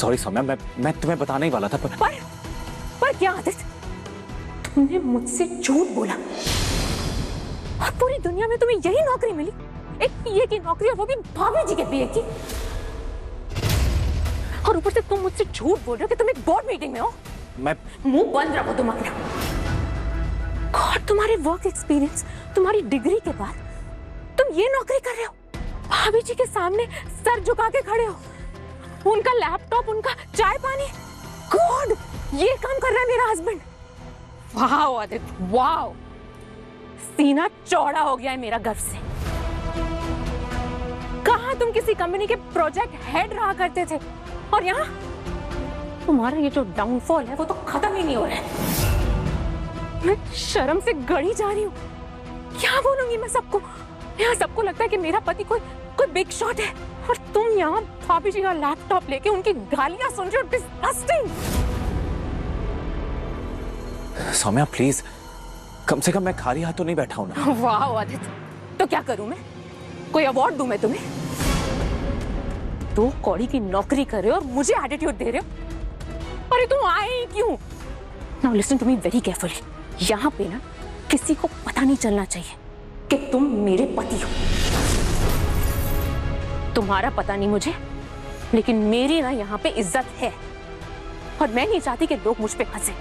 Sorry Saumya, मैं तुम्हें बताने ही वाला था पर क्या आदित्य, तुमने मुझसे झूठ बोला और पूरी दुनिया में तुम्हें यही नौकरी मिली, एक पीए की नौकरी, और वो भी भाभी जी के पीए की। और ऊपर से तुम मुझसे झूठ बोल रहे हो कि तुम एक बोर्ड मीटिंग में हो। मैं मुंह बंद रखो तुम अपना। गॉड, तुम्हारे वर्क एक्सपीरियंस, तुम्हारी डिग्री के बाद तुम ये नौकरी कर रहे हो, भाभी जी के सामने सर झुका के खड़े हो, उनका लैपटॉप, उनका चाय पानी। गॉड, ये काम कर रहा है मेरा हस्बैंड। वाह आदित्य, वाह, सीना चौड़ा हो गया है मेरा गर्व से। कहाँ तुम किसी कंपनी के प्रोजेक्ट हेड रहा करते थे, और यहाँ तुम्हारा ये जो डाउनफॉल है वो तो खत्म ही नहीं हो रहा है। मैं शर्म से गड़ी जा रही हूँ। क्या बोलूंगी मैं सबको? यहाँ सबको लगता है कि मेरा पति कोई बिग शॉट है, और तुम यहाँ भाभी जी का लैपटॉप लेके उनकी गालियां सुन रहे हो। डिस्गस्टिंग। सौम्या प्लीज, कम से कम मैं खाली हाथ तो नहीं बैठा हूं ना। वाह आदित्य, तो क्या करूं मैं? कोई अवार्ड दूं मैं तुम्हें? 2 कौड़ी की नौकरी कर रहे हो और मुझे एटीट्यूड दे रहे हो। अरे तुम आए ही क्यों? Now listen to me very carefully. यहाँ पे ना किसी को पता नहीं चलना चाहिए कि तुम मेरे पति हो। तुम्हारा पता नहीं मुझे, लेकिन मेरी ना यहाँ पे इज्जत है, और मैं नहीं चाहती कि लोग मुझ पे हंसे।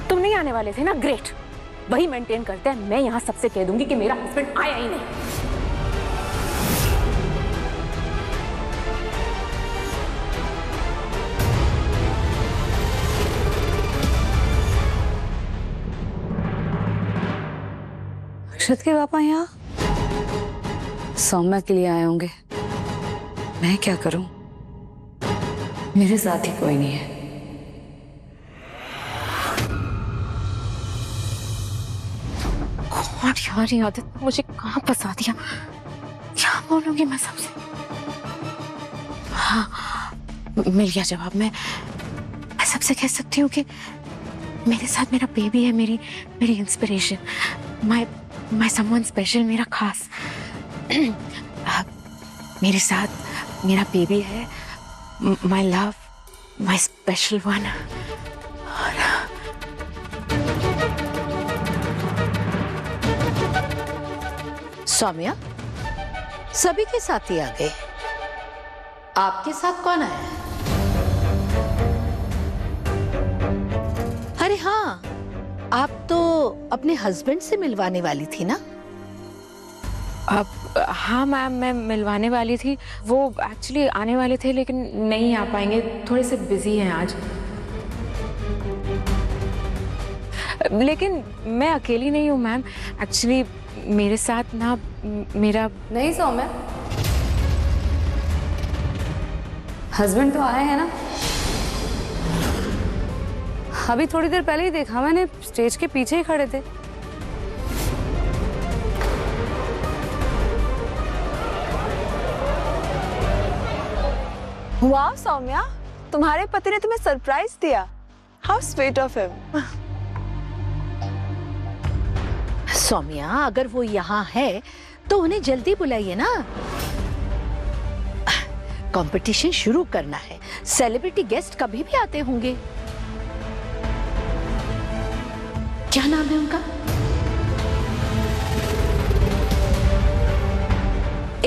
तुम नहीं आने वाले थे ना, ग्रेट, वही मेंटेन करते हैं। मैं यहाँ सबसे कह दूंगी कि मेरा हस्बैंड आया ही नहीं। अक्षत के पापा यहाँ सौम्या के लिए आए होंगे। मैं क्या करूं? मेरे साथ ही कोई नहीं है। कौन यार, ये आदत मुझे कहाँ फंसा दिया। क्या बोलूंगी मैं सबसे? हाँ, मिल गया जवाब। मैं सबसे कह सकती हूँ कि मेरे साथ मेरा बेबी है, मेरी इंस्पिरेशन, माय समवन स्पेशल, मेरा खास। मेरे साथ मेरा बेबी है, my love, my special one. Saumya, सभी के साथ ही आ गए, आपके साथ कौन आया है? अरे हाँ, आप तो अपने हस्बैंड से मिलवाने वाली थी ना? हाँ मैम, मैं मिलवाने वाली थी। वो एक्चुअली आने वाले थे लेकिन नहीं आ पाएंगे, थोड़े से बिजी हैं आज। लेकिन मैं अकेली नहीं हूँ मैम, एक्चुअली मेरे साथ ना मेरा। नहीं सौम्या, हस्बैंड तो आए हैं ना। अभी थोड़ी देर पहले ही देखा मैंने, स्टेज के पीछे ही खड़े थे। वाह सौम्या, तुम्हारे पति ने तुम्हें सरप्राइज दिया। How sweet of him. Saumya, अगर वो यहाँ है तो उन्हें जल्दी बुलाइए ना। कंपटीशन शुरू करना है, सेलिब्रिटी गेस्ट कभी भी आते होंगे। क्या नाम है उनका?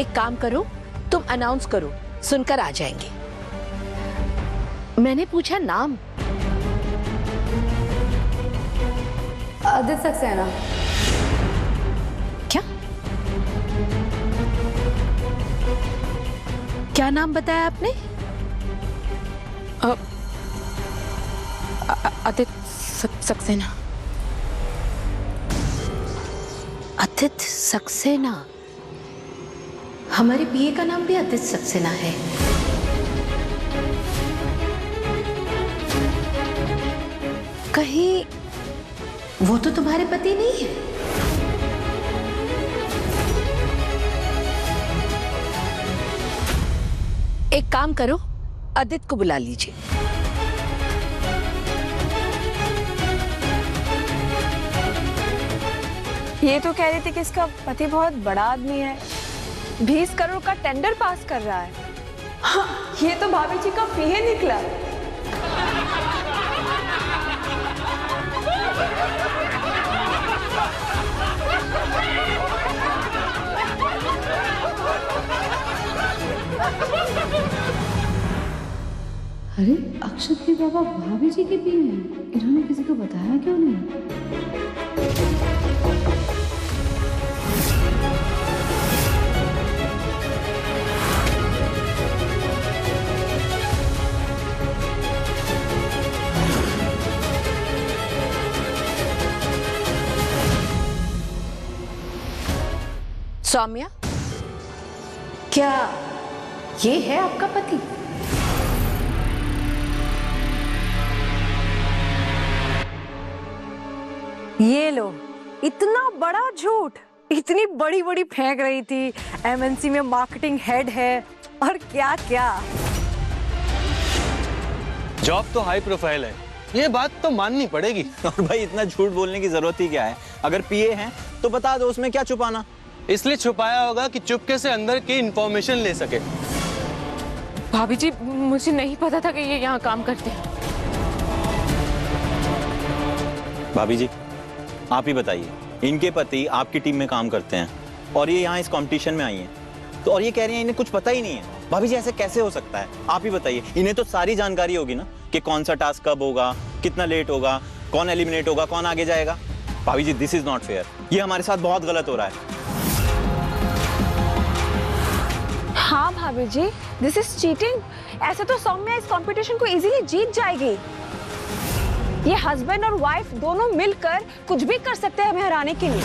एक काम करो, तुम अनाउंस करो, सुनकर आ जाएंगे। मैंने पूछा नाम। आदित्य सक्सेना। क्या क्या नाम बताया आपने? आदित्य सक्सेना। आदित्य सक्सेना? हमारे पीए का नाम भी आदित्य सक्सेना है। कहीं वो तो तुम्हारे पति नहीं है? एक काम करो, आदित्य को बुला लीजिए। ये तो कह रही थी कि इसका पति बहुत बड़ा आदमी है, 20 करोड़ का टेंडर पास कर रहा है। हाँ, ये तो भाभी जी का पीए निकला। अरे अक्षत के पापा भाभी जी के पिए हैं, इन्होंने किसी को बताया क्यों नहीं? सौम्या, क्या ये है आपका पति? ये लो, इतना बड़ा झूठ, इतनी बड़ी बड़ी फेंक रही थी, एमएनसी में मार्केटिंग हेड है और क्या क्या। जॉब तो हाई प्रोफाइल है, ये बात तो माननी पड़ेगी। और भाई इतना झूठ बोलने की जरूरत ही क्या है? अगर पीए हैं तो बता दो, उसमें क्या छुपाना? इसलिए छुपाया होगा कि चुपके से अंदर की इंफॉर्मेशन ले सके। भाभी जी, मुझे नहीं पता था कि ये यहाँ काम करते हैं। भाभी जी आप ही बताइए, इनके पति आपकी टीम में काम करते हैं और ये यहाँ इस कंपटीशन में आई हैं, तो और ये कह रही हैं इन्हें कुछ पता ही नहीं है। भाभी जी ऐसे कैसे हो सकता है? आप ही बताइए, इन्हें तो सारी जानकारी होगी ना कि कौन सा टास्क कब होगा, कितना लेट होगा, कौन एलिमिनेट होगा, कौन आगे जाएगा। भाभी जी दिस इज नॉट फेयर, ये हमारे साथ बहुत गलत हो रहा है। हाँ भाभी जी, दिस इज चीटिंग। ऐसे तो सौम्या इस कंपटीशन को इजीली जीत जाएगी। ये हस्बैंड और वाइफ दोनों मिलकर कुछ भी कर सकते हैं हमें हराने के लिए।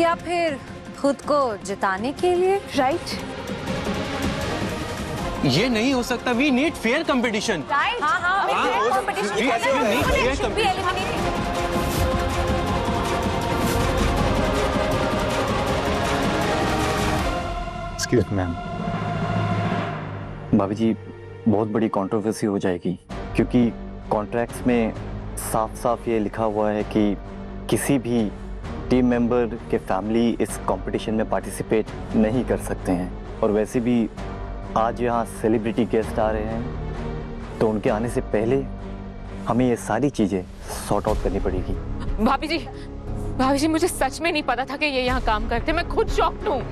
या फिर खुद को जिताने के लिए, राइट? ये नहीं हो सकता। We need fair competition. Right? हाँ, एक्सक्यूज मैम, भाभी जी बहुत बड़ी कंट्रोवर्सी हो जाएगी, क्योंकि कॉन्ट्रैक्ट्स में साफ साफ ये लिखा हुआ है कि किसी भी टीम मेंबर के फैमिली इस कंपटीशन में पार्टिसिपेट नहीं कर सकते हैं। और वैसे भी आज यहाँ सेलिब्रिटी गेस्ट आ रहे हैं, तो उनके आने से पहले हमें ये सारी चीज़ें सॉर्ट आउट करनी पड़ेगी। भाभी जी मुझे सच में नहीं पता था कि ये यहाँ काम करते। मैं खुद शॉक्ड हूँ।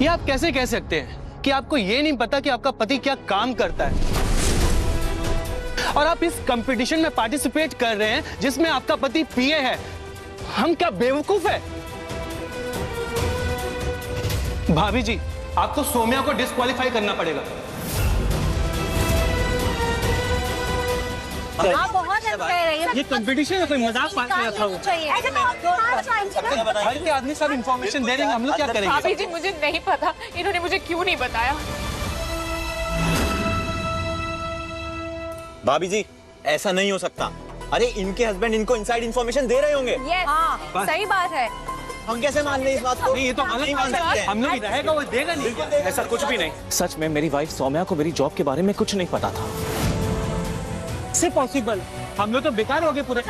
ये आप कैसे कह सकते हैं कि आपको ये नहीं पता कि आपका पति क्या काम करता है, और आप इस कंपटीशन में पार्टिसिपेट कर रहे हैं जिसमें आपका पति पीए है? हम क्या बेवकूफ है? भाभी जी आपको सौम्या को डिस्क्वालीफाई करना पड़ेगा। आप बहुत अनफेयर है। ये कंपटीशन है, कोई मजाक पास में रखा हुआ। हर के आदमी सब इंफॉर्मेशन दे देंगे, हम लोग क्या करेंगे? भाभी जी मुझे नहीं पता, इन्होंने मुझे क्यों नहीं बताया? भाभी जी ऐसा नहीं हो सकता। अरे इनके हस्बैंड इनको इनसाइड इंफॉर्मेशन दे रहे होंगे। हाँ, सही बात है। हम कैसे मान लें इस बात को? नहीं, ये तो गलत नहीं मान सकते हैं। हम लोग रहेगा वो देगा नहीं। ऐसा कुछ भी नहीं। सच में मेरी वाइफ सौम्या को मेरी जॉब के बारे में कुछ नहीं पता था। से पॉसिबल, हम लोग तो बेकार हो गए पूरे।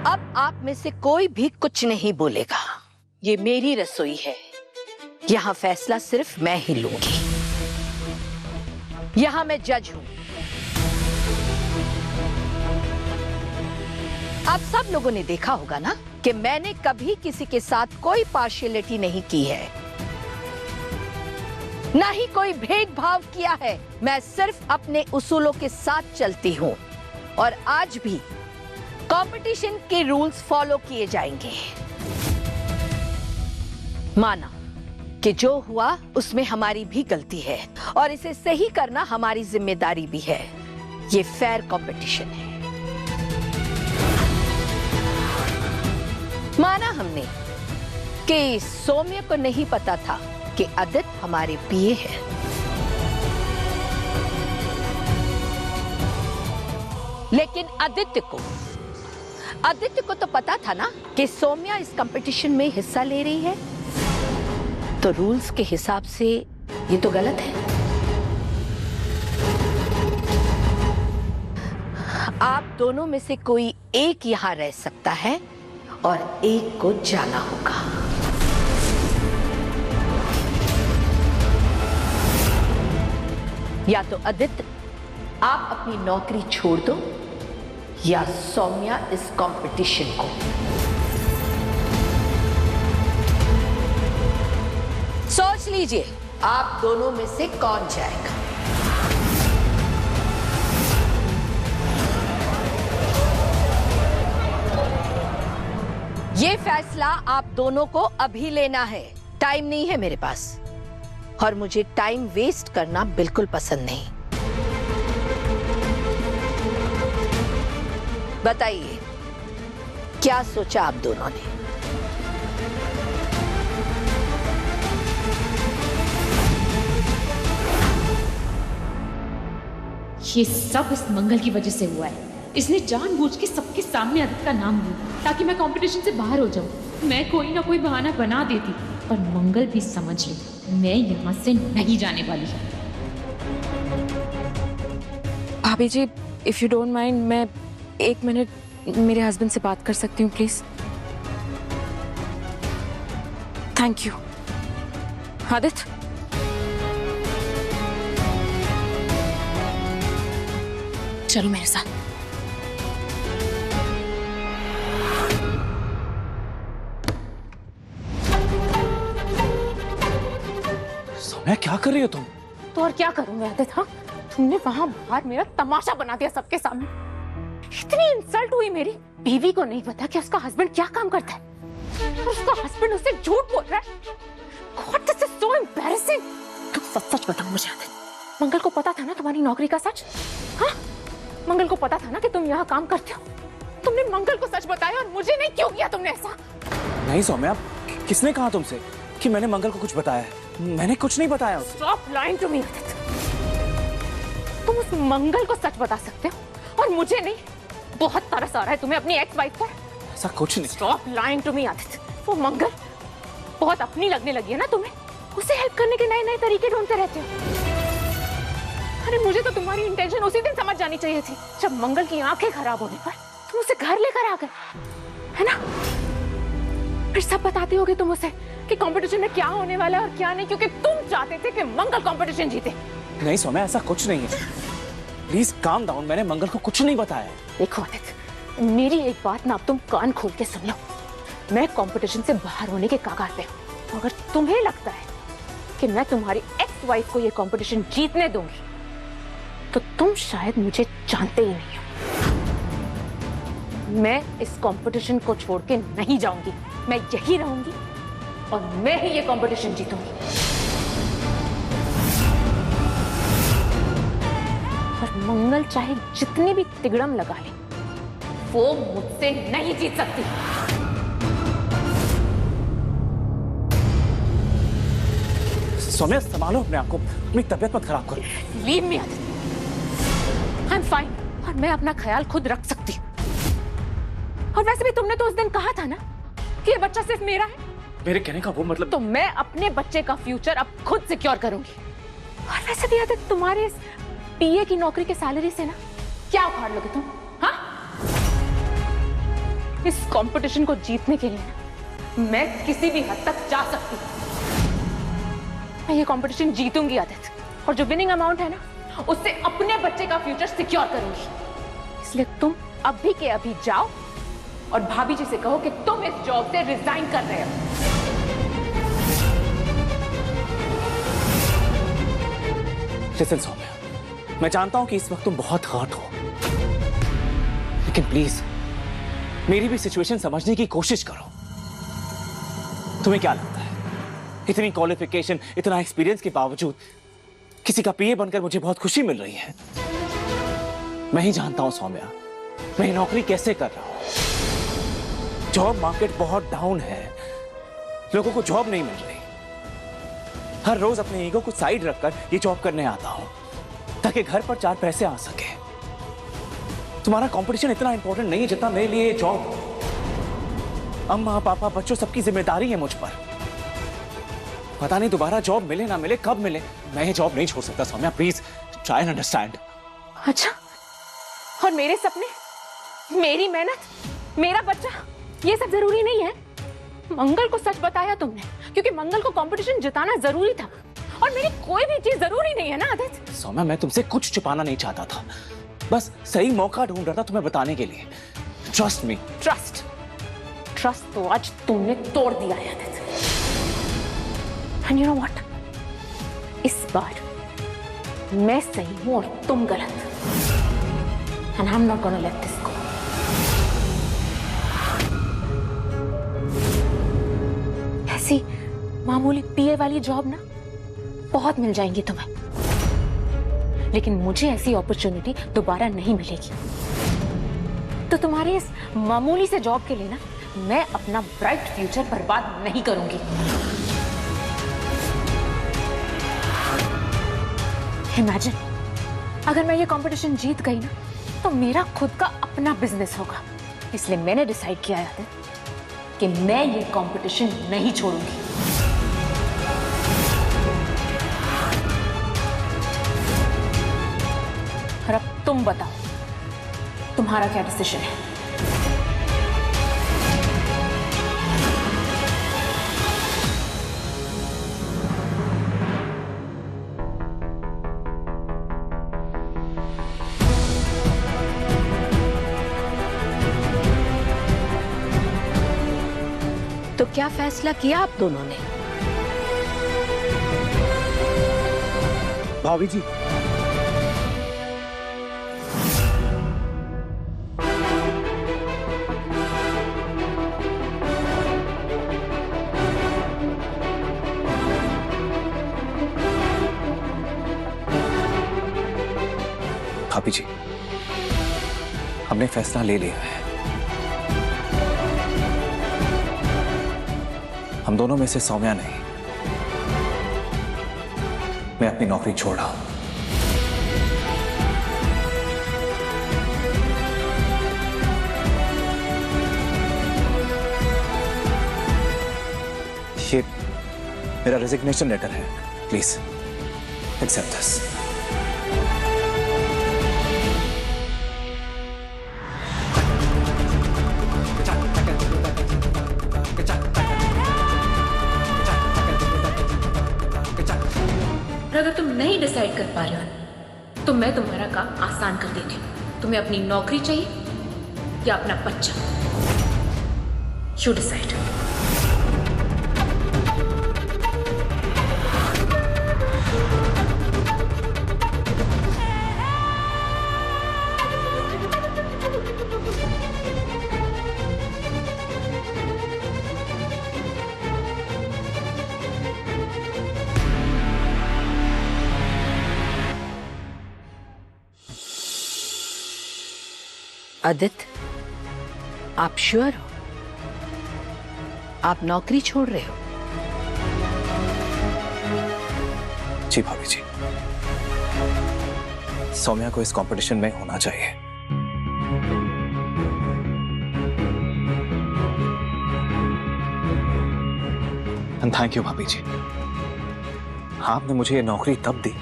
अब आप में से कोई भी कुछ नहीं बोलेगा। ये मेरी रसोई है, यहाँ फैसला सिर्फ मैं ही लूंगी। यहाँ मैं जज हूं। आप सब लोगों ने देखा होगा ना कि मैंने कभी किसी के साथ कोई पार्शियलिटी नहीं की है, ना ही कोई भेदभाव किया है। मैं सिर्फ अपने उसूलों के साथ चलती हूं और आज भी कंपटीशन के रूल्स फॉलो किए जाएंगे। माना कि जो हुआ उसमें हमारी भी गलती है और इसे सही करना हमारी जिम्मेदारी भी है। ये फेयर कंपटीशन है। माना हमने कि सौम्य को नहीं पता था कि आदित्य हमारे पीए हैं, लेकिन आदित्य को तो पता था ना कि सौम्या इस कंपटीशन में हिस्सा ले रही है, तो रूल्स के हिसाब से ये तो गलत है। आप दोनों में से कोई एक यहां रह सकता है और एक को जाना होगा। या तो आदित्य आप अपनी नौकरी छोड़ दो या सौम्या इस कंपटीशन को। सोच लीजिए आप दोनों में से कौन जाएगा। ये फैसला आप दोनों को अभी लेना है। टाइम नहीं है मेरे पास और मुझे टाइम वेस्ट करना बिल्कुल पसंद नहीं। बताइए क्या सोचा आप दोनों ने? ये सब इस मंगल की वजह से हुआ है। इसने जानबूझ के सबके सामने आदित्य का नाम लिया ताकि मैं कंपटीशन से बाहर हो जाऊं। मैं कोई ना कोई बहाना बना देती, पर मंगल भी समझ ले मैं यहाँ से नहीं जाने वाली। भाभी जी, इफ यू डोंट माइंड, मैं 1 मिनट मेरे हस्बैंड से बात कर सकती हूँ प्लीज? Thank you. आदित्य, चलो मेरे साथ। सौम्या, क्या कर रही हो तुम? तो और क्या करूं मैं आदित्य? हाँ, तुमने वहां बाहर मेरा तमाशा बना दिया सबके सामने। इतनी इंसल्ट हुई मेरी। बीवी को नहीं पता कि उसका हस्बैंड क्या काम करता है और उसका हस्बैंड उससे झूठ बोल रहा है। God, this is so embarrassing। तुम सच सच बताओ मुझे आदित्य, मंगल को पता था ना तुम्हारी नौकरी का सच? हाँ, मंगल को पता था ना कि तुम यहाँ काम करते हो? तुमने मंगल को सच बताया और मुझे नहीं। क्यों किया तुमने ऐसा? नहीं सौम्या, किसने कहा तुमसे कि मैंने मंगल को कुछ बताया है? मैंने कुछ नहीं बताया उसे। Stop lying to me, Aditya. तुम उस मंगल को सच बता सकते हो और मुझे नहीं? बहुत तरस आ रहा है तुम्हें अपनी एक्स वाइफ पर। ऐसा कुछ नहीं। Stop lying to me, Aditya. वो मंगल बहुत अपनी लगने लगी है ना तुम्हें? उसे हेल्प करने के नए नए तरीके ढूंढते रहते हो। अरे मुझे तो तुम्हारी इंटेंशन उसी दिन समझ जानी चाहिए थी जब मंगल की आंखें खराब होने पर तुम उसे घर लेकर आ गए, है ना? फिर सब बताते होगे तुम उसे कि कंपटीशन में क्या होने वाला है और क्या नहीं, क्योंकि तुम चाहते थे कि मंगल कंपटीशन जीते। नहीं सौम्या, ऐसा कुछ नहीं है। Please calm down. मैंने मंगल को कुछ नहीं बताया। देखो आदित्य, मेरी एक बात ना अब तुम कान खोल के सुन लो। मैं कंपटीशन से बाहर होने के कगार पे हूँ। अगर तुम्हें लगता है कि मैं तुम्हारी एक्स वाइफ को ये कंपटीशन जीतने दूंगी तो तुम शायद मुझे जानते ही नहीं हो। मैं इस कंपटीशन को छोड़ के नहीं जाऊंगी। मैं यही रहूंगी और मैं ही ये कंपटीशन जीतूंगी। और मंगल चाहे जितनी भी तिगड़म लगा ले, वो मुझसे नहीं जीत सकती। सौम्या, संभालो अपने आप को। अपनी तबीयत मत खराब करो। Leave me Aditya, I am fine और मैं अपना ख्याल खुद रख सकती हूँ। और वैसे भी तुमने तो उस दिन कहा था ना कि ये बच्चा सिर्फ मेरा है। मेरे कहने का वो मतलब। तो मैं अपने बच्चे का फ्यूचर अब खुद सिक्योर करूंगी। और वैसे भी आदित्य, तुम्हारे इस पीए की नौकरी के सैलरी से ना क्या उखाड़ लोगे तुम? हाँ, इस कंपटीशन को जीतने के लिए ना मैं किसी भी हद तक जा सकती हूँ। मैं ये कंपटीशन जीतूंगी आदित्य, और जो विनिंग अमाउंट है ना उससे अपने बच्चे का फ्यूचर सिक्योर करूंगी। इसलिए तुम अभी के अभी जाओ और भाभी जी से कहो कि तुम इस जॉब से रिजाइन कर रहे हो। लिसन सौम्या, मैं जानता हूं कि इस वक्त तुम बहुत हर्ट हो, लेकिन प्लीज मेरी भी सिचुएशन समझने की कोशिश करो। तुम्हें क्या लगता है इतनी क्वालिफिकेशन, इतना एक्सपीरियंस के बावजूद किसी का पीए बनकर मुझे बहुत खुशी मिल रही है? मैं ही जानता हूं सौम्या, मैं ये नौकरी कैसे कर रहा हूं। जॉब मार्केट बहुत डाउन है, लोगों को जॉब नहीं मिल रही। हर रोज अपने ईगो को साइड रखकर ये जॉब करने आता हूं ताकि घर पर 4 पैसे आ सके। तुम्हारा कंपटीशन इतना इंपॉर्टेंट नहीं है जितना मेरे लिए जॉब। अम्मा पापा बच्चों सबकी जिम्मेदारी है मुझ पर। पता नहीं दोबारा जॉब मिले ना मिले, कब मिले, मैं ये जॉब नहीं छोड़ सकता Saumya. Please try and understand. अच्छा, और मेरे सपने, मेरी मेहनत, मेरा बच्चा, ये सब जरूरी नहीं है। मंगल को सच बताया तुमने, क्योंकि मंगल को कंपटीशन जिताना जरूरी था, और मेरी कोई भी चीज जरूरी नहीं है ना आदित्य। सौम्या, मैं तुमसे कुछ छुपाना नहीं चाहता था, बस सही मौका ढूंढ रहा था तुम्हें बताने के लिए। Trust me. ट्रस्ट तो आज तुमने तोड़ दिया है Aditya. And you know what, इस बार मैं सही हूं और तुम गलत। And I am not gonna let this go. ऐसी मामूली पीए वाली जॉब ना बहुत मिल जाएंगी तुम्हें, लेकिन मुझे ऐसी अपॉर्चुनिटी दोबारा नहीं मिलेगी। तो तुम्हारे इस मामूली से जॉब के लिए ना मैं अपना ब्राइट फ्यूचर बर्बाद नहीं करूंगी। इमेजिन, अगर मैं ये कंपटीशन जीत गई ना तो मेरा खुद का अपना बिजनेस होगा। इसलिए मैंने डिसाइड किया है कि मैं ये कंपटीशन नहीं छोड़ूंगी। और अब तुम बताओ, तुम्हारा क्या डिसीजन है? तो क्या फैसला किया आप दोनों ने? भाभी जी, भाभी जी, हमने फैसला ले लिया है। हम दोनों में से सौम्या नहीं, मैं अपनी नौकरी छोड़ रहा हूं। ये मेरा रेजिग्नेशन लेटर है, प्लीज एक्सेप्ट दिस। अगर तुम नहीं डिसाइड कर पा रहे हो तो मैं तुम्हारा काम आसान कर देती हूँ। तुम्हें अपनी नौकरी चाहिए या अपना बच्चा? You decide. आदित्य, आप श्योर हो? आप नौकरी छोड़ रहे हो? जी भाभी जी, सौम्या को इस कंपटीशन में होना चाहिए। एंड थैंक यू भाभी जी, आपने मुझे ये नौकरी तब दी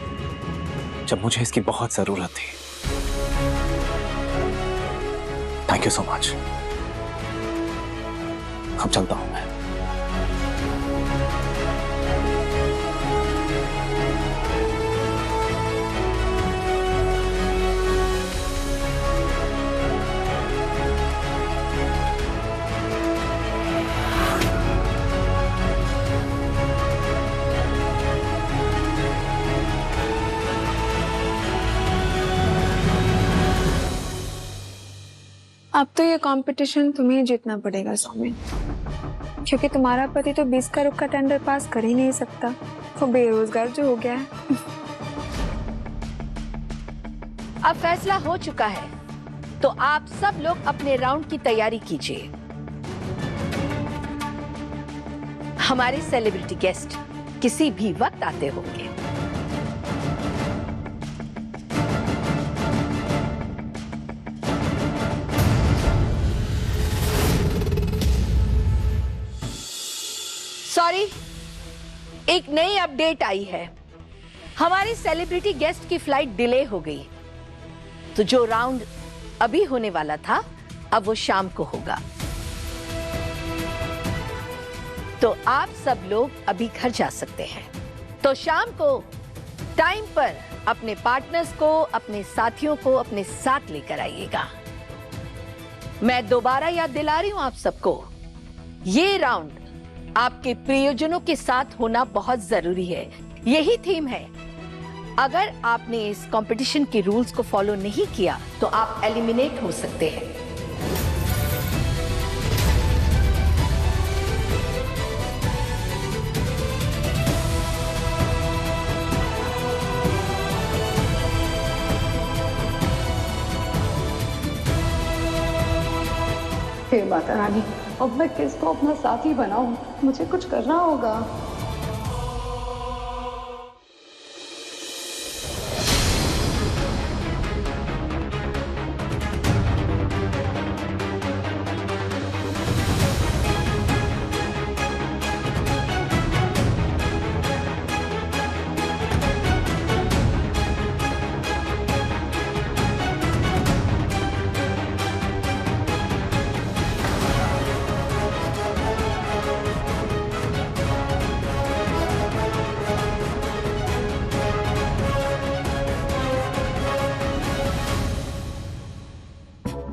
जब मुझे इसकी बहुत जरूरत थी। Thank you so much. अब चलता हूं मैं। अब तो ये कंपटीशन तुम्हें जीतना पड़ेगा सौम्या, क्योंकि तुम्हारा पति तो 20 करोड़ का टेंडर पास कर ही नहीं सकता, वो बेरोजगार जो हो गया है। अब फैसला हो चुका है, तो आप सब लोग अपने राउंड की तैयारी कीजिए। हमारे सेलिब्रिटी गेस्ट किसी भी वक्त आते होंगे। सॉरी, एक नई अपडेट आई है। हमारी सेलिब्रिटी गेस्ट की फ्लाइट डिले हो गई, तो जो राउंड अभी होने वाला था अब वो शाम को होगा। तो आप सब लोग अभी घर जा सकते हैं। तो शाम को टाइम पर अपने पार्टनर्स को, अपने साथियों को अपने साथ लेकर आइएगा। मैं दोबारा याद दिला रही हूं आप सबको, ये राउंड आपके प्रियजनों के साथ होना बहुत जरूरी है। यही थीम है। अगर आपने इस कंपटीशन के रूल्स को फॉलो नहीं किया तो आप एलिमिनेट हो सकते हैं। हे माता रानी, अब मैं किसको अपना साथी बनाऊं? मुझे कुछ करना होगा।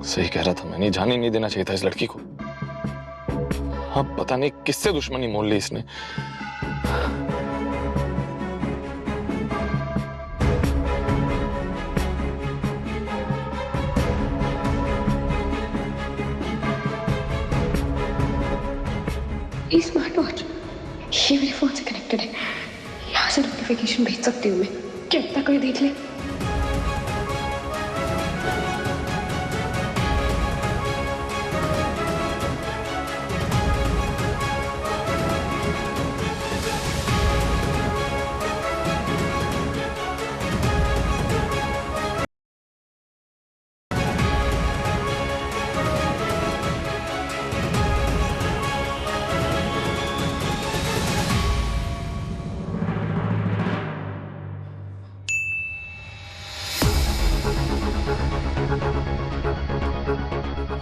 सही कह रहा था, मैंने जाने ही नहीं देना चाहिए था इस लड़की को। अब पता नहीं किससे दुश्मनी मोल ली इसने। स्मार्ट वॉच ये मेरे फोन से कनेक्टेड है। यहाँ से नोटिफिकेशन भेज सकती हूँ मैं। क्या पता कोई देख ले।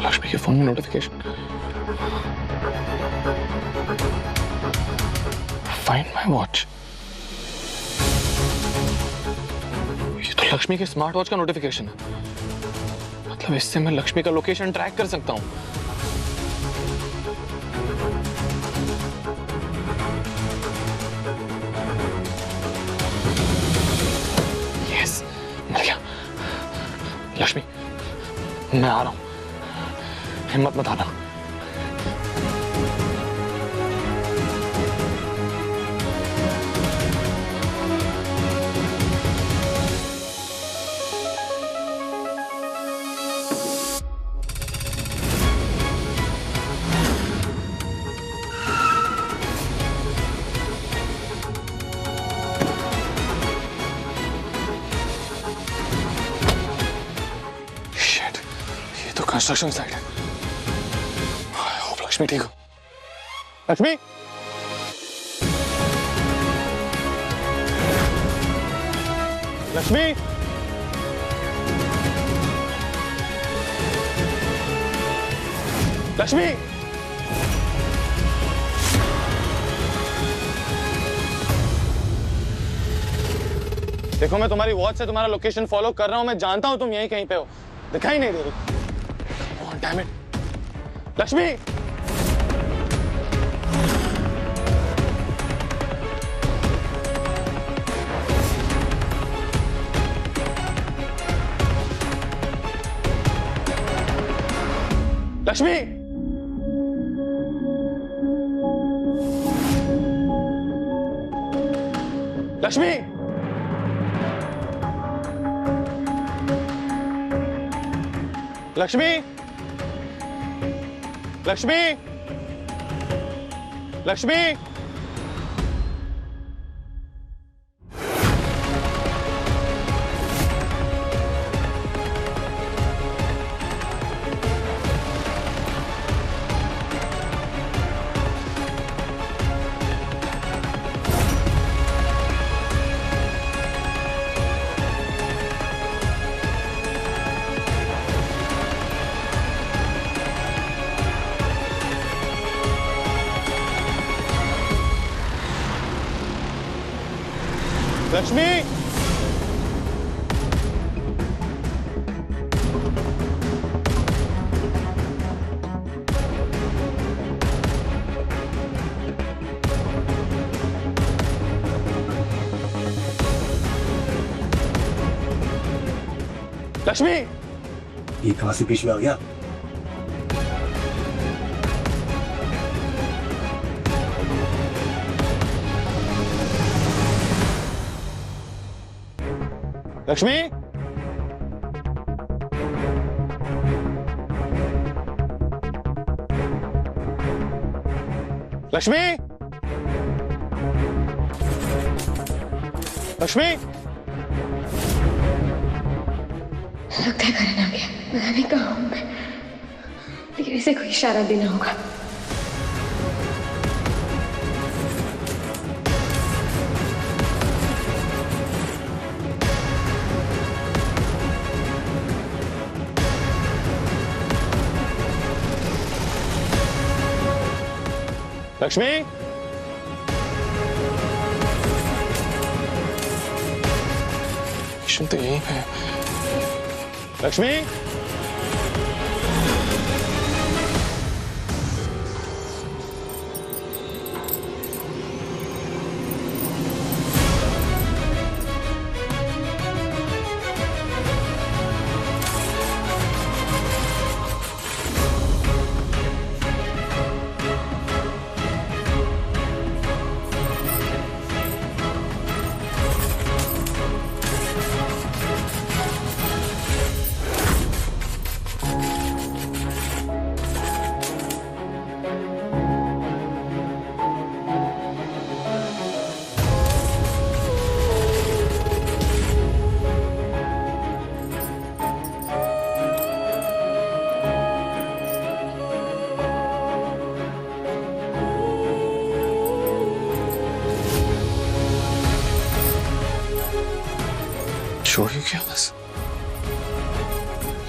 लक्ष्मी के फोन में नोटिफिकेशन। Find my watch. ये तो लक्ष्मी के स्मार्ट वॉच का नोटिफिकेशन है। मतलब इससे मैं लक्ष्मी का लोकेशन ट्रैक कर सकता हूं। यस, मिल गया। लक्ष्मी, मैं आ रहा हूं, हिम्मत मत हारना। शिट, ये तो कंस्ट्रक्शन साइट है। लक्ष्मी ठीक हो? लक्ष्मी, लक्ष्मी, लक्ष्मी, देखो मैं तुम्हारी वॉच से तुम्हारा लोकेशन फॉलो कर रहा हूं। मैं जानता हूं तुम यहीं कहीं पे हो, दिखाई नहीं दे रही। Oh, damn it. Lakshmi, Lakshmi, Lakshmi, Lakshmi, Lakshmi, Lakshmi, Lakshmi Lakshmi, ये कहां से बीच में आ गया? लक्ष्मी, लक्ष्मी, लक्ष्मी, लगता है करण आ गया। पता नहीं कहाँ हूँ मैं, लेकिन इसे कोई इशारा देना होगा। लक्ष्मी, किशन तो यहीं है। लक्ष्मी, चोरी क्या बस?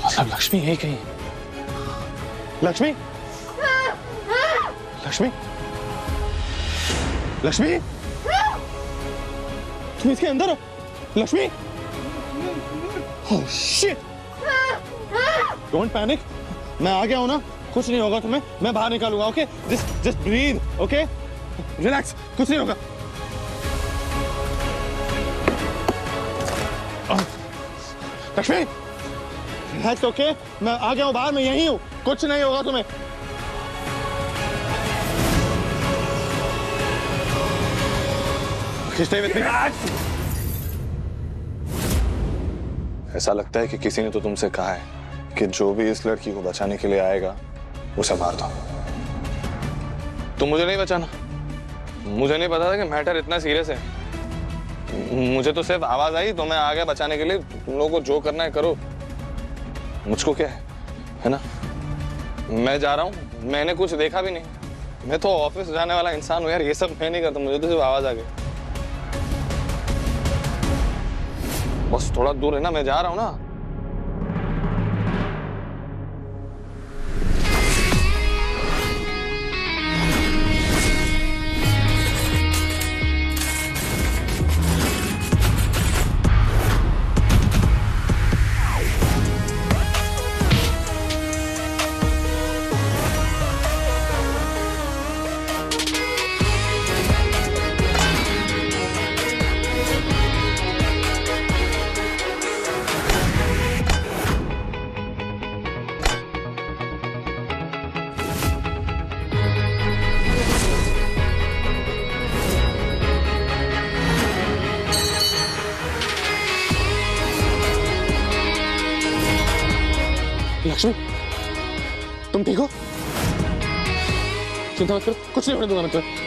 मतलब लक्ष्मी यही कहीं है। लक्ष्मी, लक्ष्मी, लक्ष्मी, तुम इसके अंदर हो? Lakshmi, oh shit, don't panic, मैं आ गया हूं ना, कुछ नहीं होगा तुम्हें, मैं बाहर निकालूंगा। Okay, just breathe, okay, relax, कुछ नहीं होगा। लक्ष्मी, रिलैक्स, ओके, मैं आ गया हूं बाहर, मैं यहीं हूं, कुछ नहीं होगा तुम्हें। Stay with me. ऐसा लगता है कि किसी ने तो तुमसे कहा है कि जो भी इस लड़की को बचाने के लिए आएगा उसे मार दो। तुम मुझे नहीं बचाना, मुझे नहीं पता था कि मैटर इतना सीरियस है। मुझे तो सिर्फ आवाज आई तो मैं आ गया बचाने के लिए। तुम लोगों को जो करना है करो, मुझको क्या है ना? मैं जा रहा हूँ, मैंने कुछ देखा भी नहीं, मैं तो ऑफिस जाने वाला इंसान हूँ यार, ये सब मैं नहीं करता, मुझे तो सिर्फ आवाज आ गई। बस थोड़ा दूर है ना, मैं जा रहा हूँ ना। लक्ष्मी, तुम ठीक हो? चिंता मत करो, कुछ नहीं होने दूंगा मैं तुम्हें।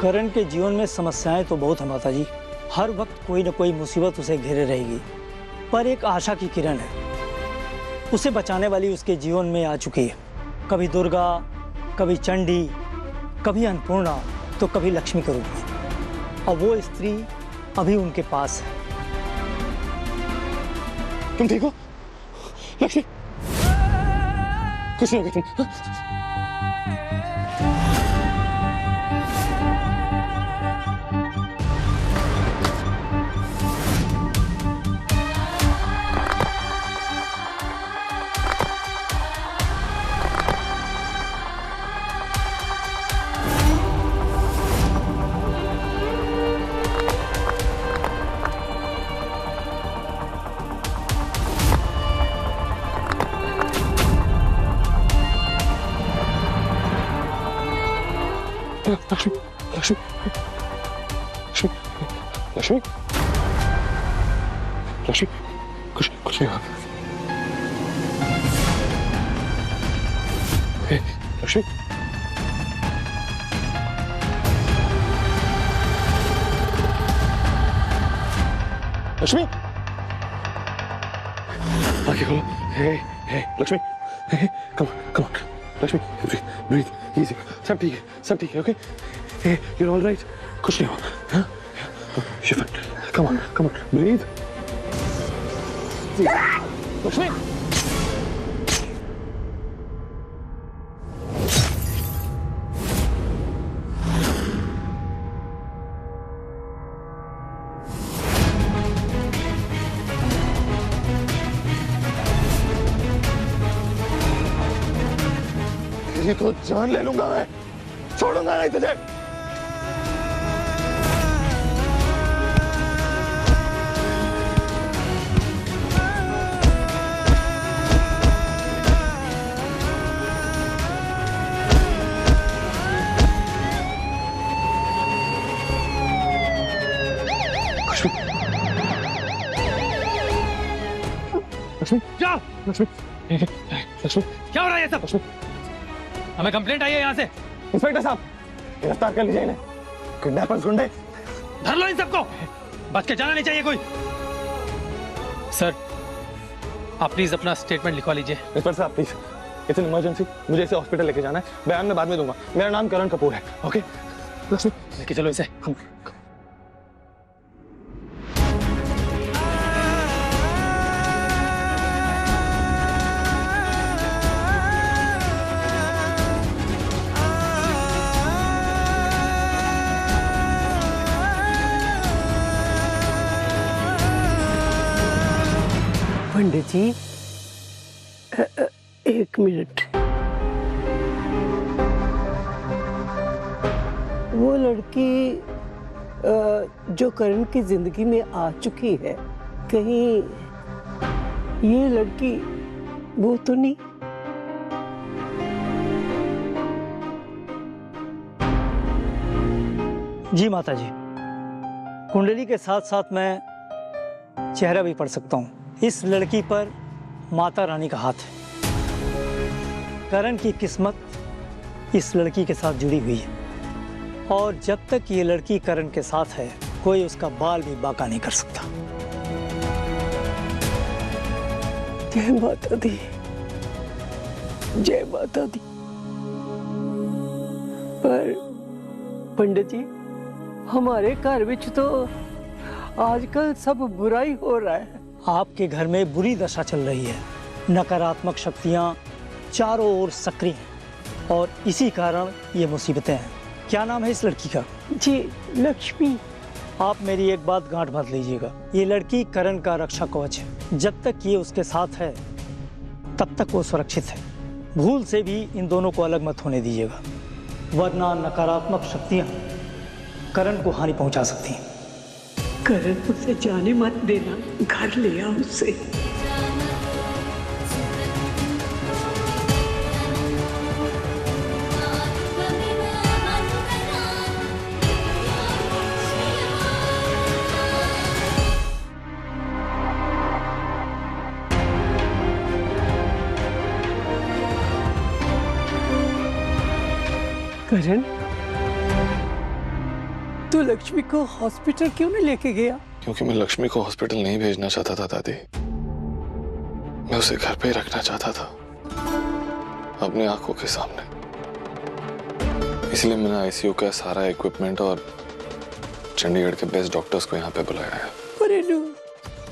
करण के जीवन में समस्याएं तो बहुत है माता जी। हर वक्त कोई न कोई मुसीबत उसे घेरे रहेगी, पर एक आशा की किरण है। उसे बचाने वाली उसके जीवन में आ चुकी है। कभी दुर्गा, कभी चंडी, कभी अन्नपूर्णा, तो कभी लक्ष्मी के रूप में। और वो स्त्री अभी उनके पास है। तुम ठीक हो लक्ष्मी? कुछ नहीं होगा तुम? लक्ष्मी लक्ष्मी लक्ष्मी लक्ष्मी लक्ष्मी कुछ नहीं हुआ। लक्ष्मी लक्ष्मी आगे खोलो। हे लक्ष्मी कम लक्ष्मी ब्रीथ इजी। सब ठीक है ओके? You're all right? कुछ नहीं हुआ। You're fine. Come on breathe. Lakshmi तेरी तो जान ले लूंगा मैं, छोड़ूंगा नहीं तुझे। लक्ष्मी जाओ। लक्ष्मी क्या हो रहा है ये सब? लक्ष्मी हमें कंप्लेंट आई है यहाँ से। इंस्पेक्टर साहब गिरफ्तार कर लीजिए इन्हें। किडनैपर्स गुंडे धर लो इन सबको, बच के जाना नहीं चाहिए कोई। सर आप प्लीज अपना स्टेटमेंट लिखवा लीजिए। इंस्पेक्टर साहब प्लीज, इट्स एन इमरजेंसी, मुझे इसे हॉस्पिटल लेके जाना है। बयान में बाद में दूंगा। मेरा नाम करण कपूर है ओके? लक्ष्मी लेके चलो इसे। पंडित जी एक मिनट। वो लड़की जो करण की जिंदगी में आ चुकी है, कहीं ये लड़की वो तो नहीं? जी माता जी, कुंडली के साथ साथ मैं चेहरा भी पढ़ सकता हूँ। इस लड़की पर माता रानी का हाथ है। करण की किस्मत इस लड़की के साथ जुड़ी हुई है, और जब तक ये लड़की करण के साथ है, कोई उसका बाल भी बांका नहीं कर सकता। जय माता दी, जय माता दी। पर पंडित जी, हमारे घर विच तो आजकल सब बुराई हो रहा है। आपके घर में बुरी दशा चल रही है। नकारात्मक शक्तियां चारों ओर सक्रिय हैं, और इसी कारण ये मुसीबतें हैं। क्या नाम है इस लड़की का? जी लक्ष्मी। आप मेरी एक बात गांठ बांध लीजिएगा, ये लड़की करण का रक्षा कवच है। जब तक ये उसके साथ है तब तक वो सुरक्षित है। भूल से भी इन दोनों को अलग मत होने दीजिएगा, वरना नकारात्मक शक्तियां करण को हानि पहुंचा सकती हैं। करण उसे जाने मत देना, घर ले आओ उसे। करण, तू लक्ष्मी को हॉस्पिटल क्यों नहीं लेके गया? क्योंकि मैं लक्ष्मी को हॉस्पिटल नहीं भेजना चाहता था दादी। मैं उसे घर पे ही रखना चाहता था, अपनी आंखों के सामने। इसलिए मैंने आईसीयू का सारा इक्विपमेंट और चंडीगढ़ के बेस्ट डॉक्टर्स को यहाँ पे बुलाया है। अरे नो,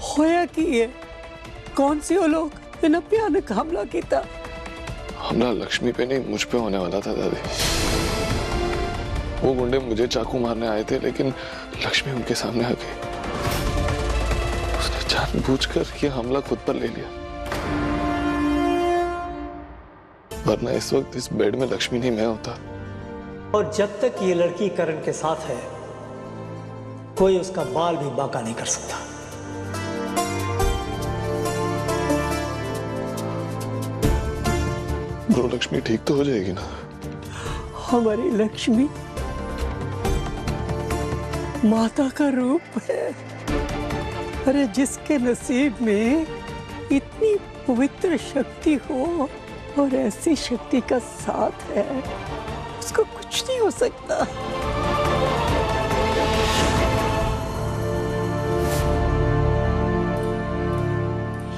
होया की है? कौन से वो लोग इन्हें भयानक हमला किया? हमला लक्ष्मी पे नहीं, मुझ पे होने वाला था दादी। वो गुंडे मुझे चाकू मारने आए थे, लेकिन लक्ष्मी उनके सामने आ गई। उसने जानबूझकर ये हमला खुद पर ले लिया, वरना इस वक्त इस बेड में लक्ष्मी नहीं मैं होता। और जब तक ये लड़की करण के साथ है, कोई उसका बाल भी बांका नहीं कर सकता। ब्रो, लक्ष्मी ठीक तो हो जाएगी ना? हमारी लक्ष्मी माता का रूप है। अरे जिसके नसीब में इतनी पवित्र शक्ति हो और ऐसी शक्ति का साथ है, उसको कुछ नहीं हो सकता।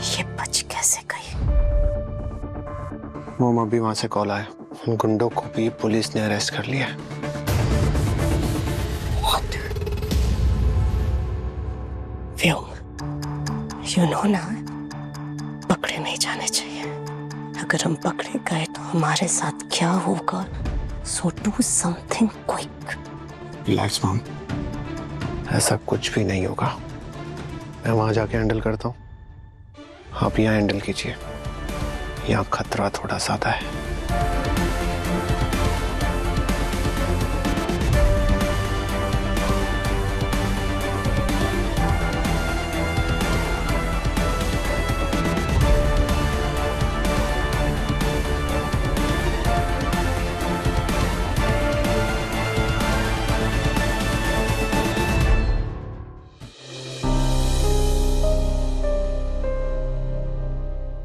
ये बच कैसे गई? मोम, अभी वहां से कॉल आया, उन गुंडों को भी पुलिस ने अरेस्ट कर लिया है। यू नो ना, पकड़े नहीं जाने चाहिए। अगर हम पकड़े गए तो हमारे साथ क्या होगा? So do something quick. Relax mom, ऐसा कुछ भी नहीं होगा। मैं वहां जाके हैंडल करता हूँ, आप यहाँ हैंडल कीजिए। यहाँ खतरा थोड़ा ज्यादा है।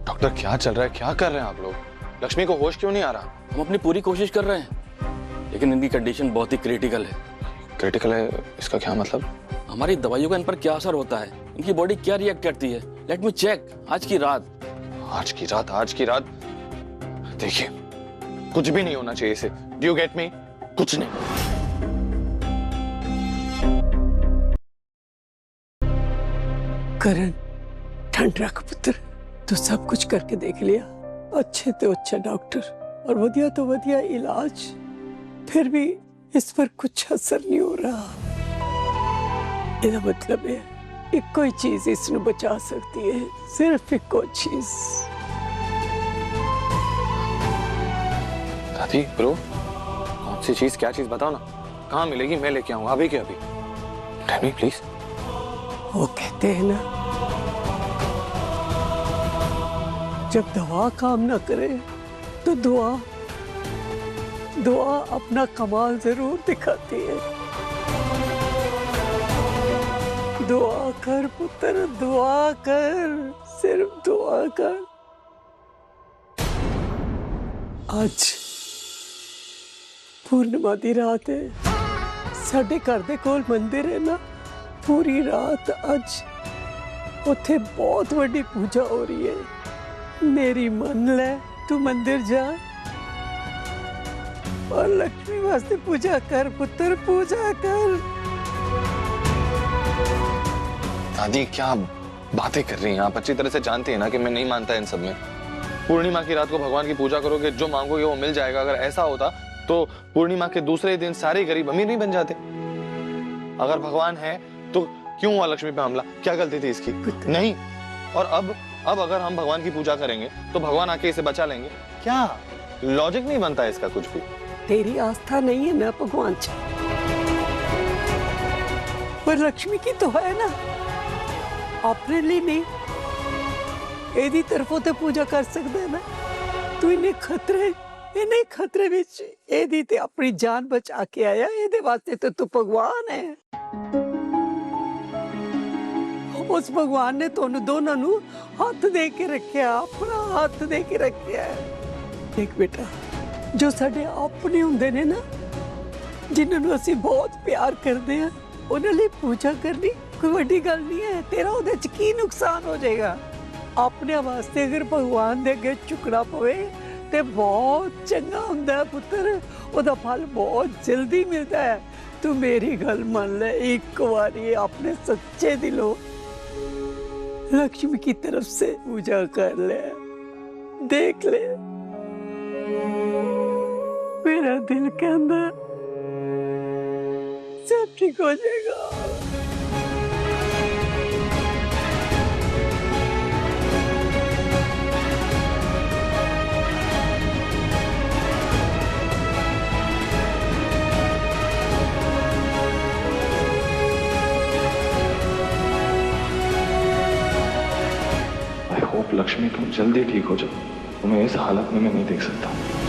डॉक्टर, क्या चल रहा है? क्या कर रहे हैं आप लोग? लक्ष्मी को होश क्यों नहीं आ रहा? हम अपनी पूरी कोशिश कर रहे हैं, लेकिन इनकी कंडीशन बहुत ही क्रिटिकल है। क्रिटिकल है? इसका क्या मतलब? हमारी दवाइयों का इन पर क्या असर होता है, इनकी बॉडी क्या रिएक्ट करती है? Let me check. आज की रात। आज की रात? आज की रात? देखिए, कुछ भी नहीं होना चाहिए इसे। Do you get me? कुछ नहीं। करण, ठंड रख पुत्र। तो सब कुछ करके देख लिया, अच्छे तो अच्छा डॉक्टर और वधिया तो वधिया इलाज, फिर भी इस पर कुछ असर नहीं हो रहा। इसका मतलब है एक कोई चीज इसने बचा सकती है, सिर्फ एक कोई चीज। दादी, ब्रो, कौन सी चीज? क्या चीज? बताओ ना, कहाँ मिलेगी? मैं लेके आऊंगा अभी के अभी। Tell me please. वो कहते हैं ना, जब दवा काम ना करे तो दुआ अपना कमाल जरूर दिखाती है। दुआ कर पुत्र, दुआ कर, सिर्फ दुआ कर। आज पूर्णिमा दी रात है, साडे घर दे कोल मंदिर है ना, पूरी रात आज उत्थे बहुत बड़ी पूजा हो रही है। मेरी मन ले, तू मंदिर जा और लक्ष्मी वास्ते पूजा कर पुत्र, पूजा कर। दादी, क्या बातें कर रही हैं आप? अच्छी तरह से जानती है ना कि मैं नहीं मानता इन सब में। पूर्णिमा की रात को भगवान की पूजा करोगे, जो मांगोगे वो मिल जाएगा। अगर ऐसा होता तो पूर्णिमा के दूसरे दिन सारे गरीब अमीर नहीं बन जाते। अगर भगवान है तो क्यों हुआ लक्ष्मी पे हमला? क्या गलती थी इसकी? नहीं। और अब अगर हम भगवान की पूजा करेंगे तो भगवान आके इसे बचा लेंगे? क्या लॉजिक नहीं बनता है इसका कुछ भी। तेरी आस्था नहीं है ना भगवान च, पर लक्ष्मी की तो है ना। अपने लिए नहीं, एदी तरफों ते पूजा कर सकते है ना। तू इन्हें खतरे विच एदी ते अपनी जान बचा के आया, एदे वास्ते तो तू भगवान है। उस भगवान ने तुहानू दोनों नू हाथ दे के रखिया, अपना हाथ दे के रखिया। देख बेटा, जो साडे अपने हुंदे ने ना, जिन्होंने ਅਸੀਂ ਬਹੁਤ ਪਿਆਰ ਕਰਦੇ ਆ ਉਹਨਾਂ ਲਈ ਪੂਜਾ ਕਰਨੀ ਕੋਈ ਵੱਡੀ ਗੱਲ ਨਹੀਂ ਹੈ। ਤੇਰਾ ਉਹਦੇ ਚ ਕੀ ਨੁਕਸਾਨ ਹੋ ਜਾਏਗਾ? ਆਪਣੇ ਵਾਸਤੇ ਅਗਰ ਭਗਵਾਨ ਦੇ ਅੱਗੇ ਝੁਕਣਾ ਪਵੇ ਤੇ ਬਹੁਤ ਚੰਗਾ ਹੁੰਦਾ ਹੈ ਪੁੱਤਰ, ਉਹਦਾ ਫਲ ਬਹੁਤ ਜਲਦੀ ਮਿਲਦਾ ਹੈ। ਤੂੰ ਮੇਰੀ ਗੱਲ ਮੰਨ ਲੈ, ਇੱਕ ਵਾਰੀ अपने सच्चे दिलों लक्ष्मी की तरफ से पूजा कर ले, देख ले मेरा दिल कहता सब ठीक हो जाएगा। लक्ष्मी तुम जल्दी ठीक हो जाओ, तुम्हें इस हालत में मैं नहीं देख सकता।